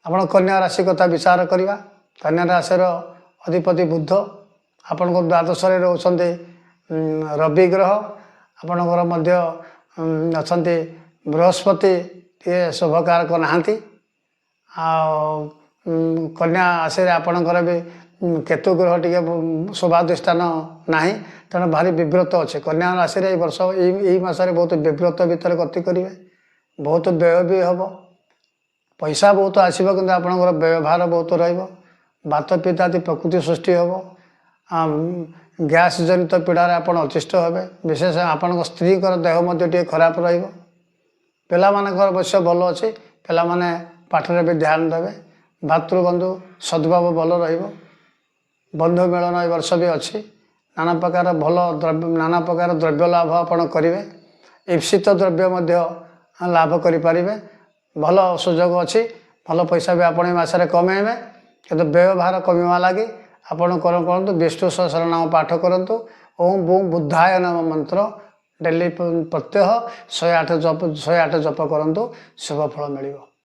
ଆପଣ କନ୍ୟା ରାଶି କଥା ବିଚାର କରିବା। कन्या राशि अधिपति बुध आपण द्वादश रोचते रवि ग्रह आपणकर अच्छा बृहस्पति टे शुभकारक नहांती कन्या राशि आपणकर भी केतु ग्रह टी शोभाधिष्ठान ना तेणु भारी विव्रत अच्छे कन्या राशि वर्ष यही मसरे बहुत विव्रत भितर गति करेंगे बहुत व्यय भी हम पैसा बहुत आसो कि आपंकर व्यवहार बहुत रत पितादि प्रकृति सृष्टि हम गैस जनित पीड़ार आप अतिष्ठ हे विशेष आपण स्त्री देह खराब रहा अवश्य भल अच्छे पे पाठर भी ध्यान देवे भातृबंधु सद्भाव भल बंधु मिलन ए वर्ष भी अच्छी नाना प्रकार भल द्रव्य नाना प्रकार द्रव्य लाभ आपण करेंगे ईप्सित द्रव्य लाभ करें भल सुजोग अच्छी भल पैसा भी आप मसरे कमेबे कि व्यवहार कमिवा लगी आपण करूँ विष्णु सहस्रनाम पाठ करूँ ओम बूम बुद्धाय नम मंत्र डेली प्रत्यह 108 जप करूँ शुभ फल मिल।